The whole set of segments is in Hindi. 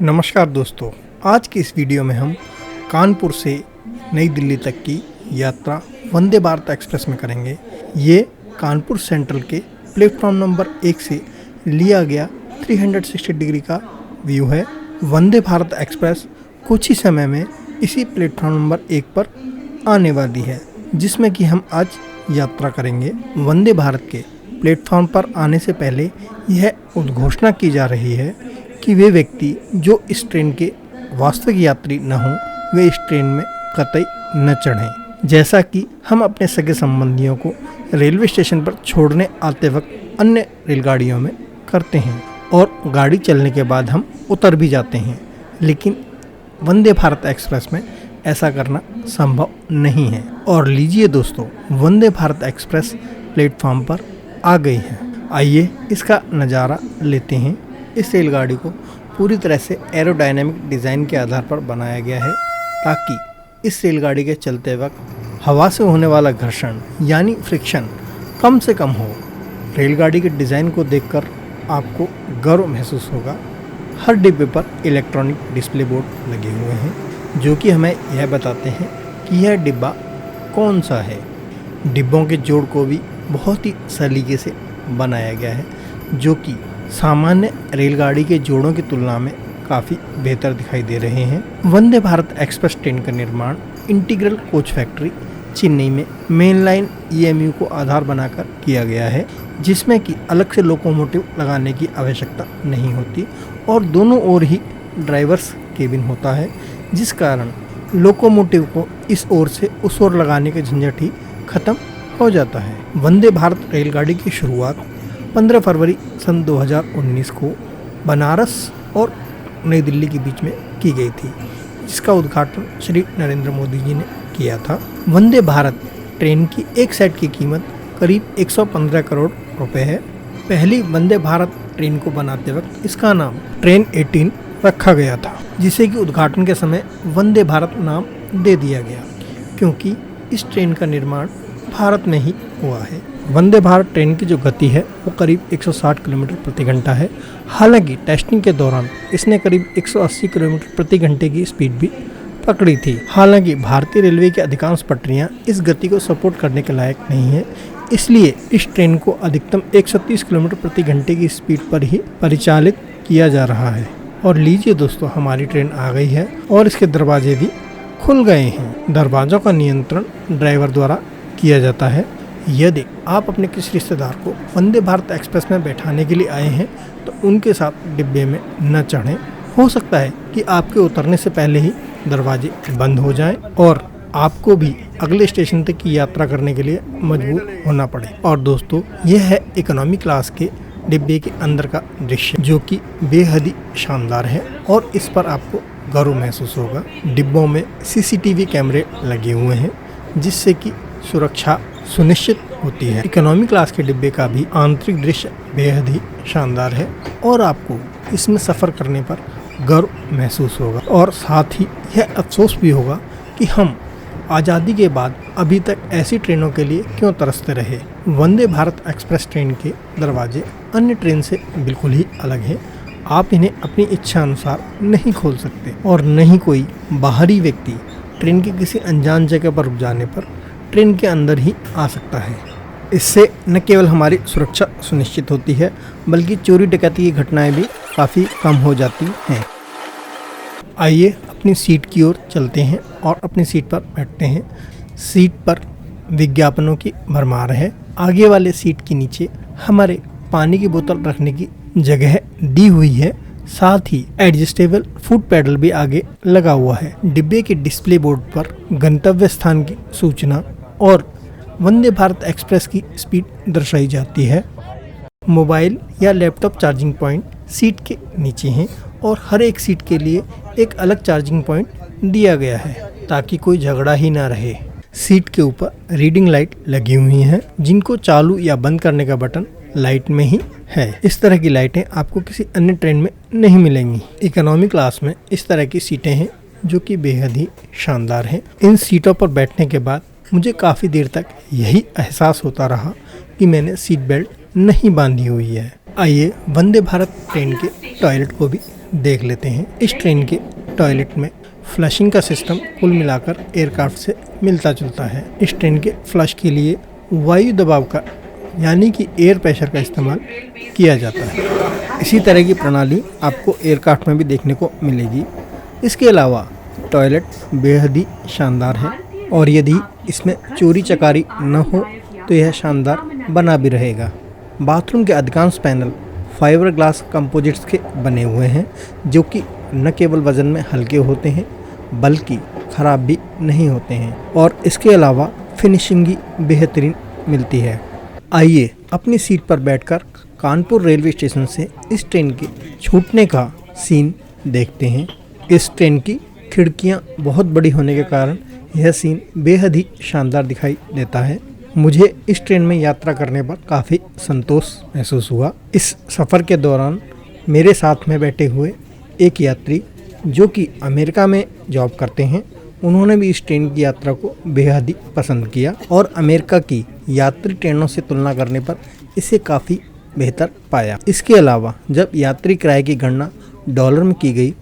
नमस्कार दोस्तों, आज की इस वीडियो में हम कानपुर से नई दिल्ली तक की यात्रा वंदे भारत एक्सप्रेस में करेंगे। ये कानपुर सेंट्रल के प्लेटफॉर्म नंबर 1 से लिया गया 360 डिग्री का व्यू है। वंदे भारत एक्सप्रेस कुछ ही समय में इसी प्लेटफॉर्म नंबर 1 पर आने वाली है, जिसमें कि हम आज यात्रा करेंगे। वंदे भारत के प्लेटफॉर्म पर आने से पहले यह उद्घोषणा की जा रही है कि वे व्यक्ति जो इस ट्रेन के वास्तविक यात्री न हों, वे इस ट्रेन में कतई न चढ़ें। जैसा कि हम अपने सगे संबंधियों को रेलवे स्टेशन पर छोड़ने आते वक्त अन्य रेलगाड़ियों में करते हैं और गाड़ी चलने के बाद हम उतर भी जाते हैं, लेकिन वंदे भारत एक्सप्रेस में ऐसा करना संभव नहीं है। और लीजिए दोस्तों, वंदे भारत एक्सप्रेस प्लेटफॉर्म पर आ गई है। आइए इसका नज़ारा लेते हैं। इस रेलगाड़ी को पूरी तरह से एरोडायनामिक डिज़ाइन के आधार पर बनाया गया है, ताकि इस रेलगाड़ी के चलते वक्त हवा से होने वाला घर्षण यानी फ्रिक्शन कम से कम हो। रेलगाड़ी के डिज़ाइन को देखकर आपको गर्व महसूस होगा। हर डिब्बे पर इलेक्ट्रॉनिक डिस्प्ले बोर्ड लगे हुए हैं, जो कि हमें यह बताते हैं कि यह डिब्बा कौन सा है। डिब्बों के जोड़ को भी बहुत ही सलीके से बनाया गया है, जो कि सामान्य रेलगाड़ी के जोड़ों की तुलना में काफ़ी बेहतर दिखाई दे रहे हैं। वंदे भारत एक्सप्रेस ट्रेन का निर्माण इंटीग्रल कोच फैक्ट्री चेन्नई में मेन लाइन EMU को आधार बनाकर किया गया है, जिसमें कि अलग से लोकोमोटिव लगाने की आवश्यकता नहीं होती और दोनों ओर ही ड्राइवर्स केबिन होता है, जिस कारण लोकोमोटिव को इस ओर से उस ओर लगाने का झंझट ही खत्म हो जाता है। वंदे भारत रेलगाड़ी की शुरुआत 15 फरवरी सन 2019 को बनारस और नई दिल्ली के बीच में की गई थी, जिसका उद्घाटन श्री नरेंद्र मोदी जी ने किया था। वंदे भारत ट्रेन की एक सेट की कीमत करीब 115 करोड़ रुपए है। पहली वंदे भारत ट्रेन को बनाते वक्त इसका नाम ट्रेन 18 रखा गया था, जिसे कि उद्घाटन के समय वंदे भारत नाम दे दिया गया, क्योंकि इस ट्रेन का निर्माण भारत में ही हुआ है। वंदे भारत ट्रेन की जो गति है वो करीब 160 किलोमीटर प्रति घंटा है। हालांकि टेस्टिंग के दौरान इसने करीब 180 किलोमीटर प्रति घंटे की स्पीड भी पकड़ी थी। हालांकि भारतीय रेलवे की अधिकांश पटरियां इस गति को सपोर्ट करने के लायक नहीं है, इसलिए इस ट्रेन को अधिकतम 130 किलोमीटर प्रति घंटे की स्पीड पर ही परिचालित किया जा रहा है। और लीजिए दोस्तों, हमारी ट्रेन आ गई है और इसके दरवाजे भी खुल गए हैं। दरवाज़ों का नियंत्रण ड्राइवर द्वारा किया जाता है। यदि आप अपने किसी रिश्तेदार को वंदे भारत एक्सप्रेस में बैठाने के लिए आए हैं तो उनके साथ डिब्बे में न चढ़ें। हो सकता है कि आपके उतरने से पहले ही दरवाजे बंद हो जाएं और आपको भी अगले स्टेशन तक की यात्रा करने के लिए मजबूर होना पड़े। और दोस्तों, यह है इकोनॉमी क्लास के डिब्बे के अंदर का दृश्य, जो कि बेहद ही शानदार है और इस पर आपको गर्व महसूस होगा। डिब्बों में CCTV कैमरे लगे हुए हैं, जिससे कि सुरक्षा सुनिश्चित होती है। इकोनॉमी क्लास के डिब्बे का भी आंतरिक दृश्य बेहद ही शानदार है और आपको इसमें सफ़र करने पर गर्व महसूस होगा और साथ ही यह अफसोस भी होगा कि हम आज़ादी के बाद अभी तक ऐसी ट्रेनों के लिए क्यों तरसते रहे। वंदे भारत एक्सप्रेस ट्रेन के दरवाजे अन्य ट्रेन से बिल्कुल ही अलग हैं। आप इन्हें अपनी इच्छा अनुसार नहीं खोल सकते और न ही कोई बाहरी व्यक्ति ट्रेन के किसी अनजान जगह पर रुक जाने पर ट्रेन के अंदर ही आ सकता है। इससे न केवल हमारी सुरक्षा सुनिश्चित होती है, बल्कि चोरी डकैती की घटनाएं भी काफ़ी कम हो जाती हैं। आइए अपनी सीट की ओर चलते हैं और अपनी सीट पर बैठते हैं। सीट पर विज्ञापनों की भरमार है। आगे वाले सीट के नीचे हमारे पानी की बोतल रखने की जगह दी हुई है। साथ ही एडजस्टेबल फुट पैडल भी आगे लगा हुआ है। डिब्बे के डिस्प्ले बोर्ड पर गंतव्य स्थान की सूचना और वंदे भारत एक्सप्रेस की स्पीड दर्शाई जाती है। मोबाइल या लैपटॉप चार्जिंग पॉइंट सीट के नीचे हैं और हर एक सीट के लिए एक अलग चार्जिंग पॉइंट दिया गया है, ताकि कोई झगड़ा ही ना रहे। सीट के ऊपर रीडिंग लाइट लगी हुई हैं, जिनको चालू या बंद करने का बटन लाइट में ही है। इस तरह की लाइटें आपको किसी अन्य ट्रेन में नहीं मिलेंगी। इकोनॉमी क्लास में इस तरह की सीटें हैं, जो कि बेहद ही शानदार हैं। इन सीटों पर बैठने के बाद मुझे काफ़ी देर तक यही एहसास होता रहा कि मैंने सीट बेल्ट नहीं बांधी हुई है। आइए वंदे भारत ट्रेन के टॉयलेट को भी देख लेते हैं। इस ट्रेन के टॉयलेट में फ्लशिंग का सिस्टम कुल मिलाकर एयरक्राफ्ट से मिलता जुलता है। इस ट्रेन के फ्लश के लिए वायु दबाव का यानी कि एयर प्रेशर का इस्तेमाल किया जाता है। इसी तरह की प्रणाली आपको एयरक्राफ्ट में भी देखने को मिलेगी। इसके अलावा टॉयलेट बेहद ही शानदार है और यदि इसमें चोरी चकारी न हो तो यह शानदार बना भी रहेगा। बाथरूम के अधिकांश पैनल फाइबर ग्लास कंपोजिट्स के बने हुए हैं, जो कि न केवल वज़न में हल्के होते हैं बल्कि ख़राब भी नहीं होते हैं और इसके अलावा फिनिशिंग भी बेहतरीन मिलती है। आइए अपनी सीट पर बैठकर कानपुर रेलवे स्टेशन से इस ट्रेन के छूटने का सीन देखते हैं। इस ट्रेन की खिड़कियां बहुत बड़ी होने के कारण यह सीन बेहद ही शानदार दिखाई देता है। मुझे इस ट्रेन में यात्रा करने पर काफ़ी संतोष महसूस हुआ। इस सफ़र के दौरान मेरे साथ में बैठे हुए एक यात्री जो कि अमेरिका में जॉब करते हैं, उन्होंने भी इस ट्रेन की यात्रा को बेहद ही पसंद किया और अमेरिका की यात्री ट्रेनों से तुलना करने पर इसे काफ़ी बेहतर पाया। इसके अलावा जब यात्री किराए की गणना डॉलर में की गई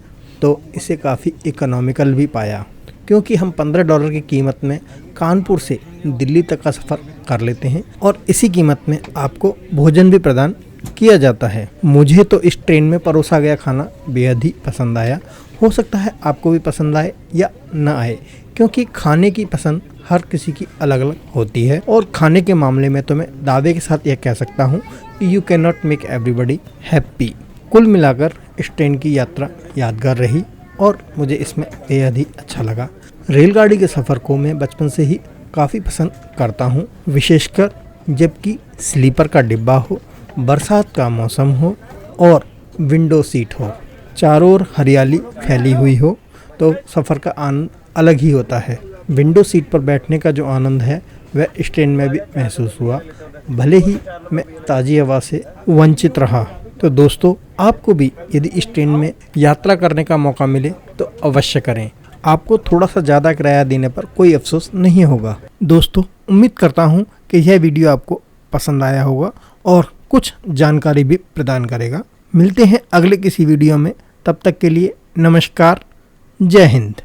तो इसे काफ़ी इकोनॉमिकल भी पाया, क्योंकि हम $15 की कीमत में कानपुर से दिल्ली तक का सफ़र कर लेते हैं और इसी कीमत में आपको भोजन भी प्रदान किया जाता है। मुझे तो इस ट्रेन में परोसा गया खाना बेहद ही पसंद आया। हो सकता है आपको भी पसंद आए या न आए, क्योंकि खाने की पसंद हर किसी की अलग अलग होती है और खाने के मामले में तो मैं दावे के साथ यह कह सकता हूँ कि you can not make everybody happy. कुल मिलाकर इस ट्रेन की यात्रा यादगार रही और मुझे इसमें बेहद ही अच्छा लगा। रेलगाड़ी के सफ़र को मैं बचपन से ही काफ़ी पसंद करता हूँ, विशेषकर जबकि स्लीपर का डिब्बा हो, बरसात का मौसम हो और विंडो सीट हो, चारों ओर हरियाली फैली हुई हो तो सफ़र का आनंद अलग ही होता है। विंडो सीट पर बैठने का जो आनंद है वह इस ट्रेन में भी महसूस हुआ, भले ही मैं ताज़ी हवा से वंचित रहा। तो दोस्तों, आपको भी यदि इस ट्रेन में यात्रा करने का मौका मिले तो अवश्य करें। आपको थोड़ा सा ज़्यादा किराया देने पर कोई अफसोस नहीं होगा। दोस्तों, उम्मीद करता हूँ कि यह वीडियो आपको पसंद आया होगा और कुछ जानकारी भी प्रदान करेगा। मिलते हैं अगले किसी वीडियो में, तब तक के लिए नमस्कार, जय हिंद।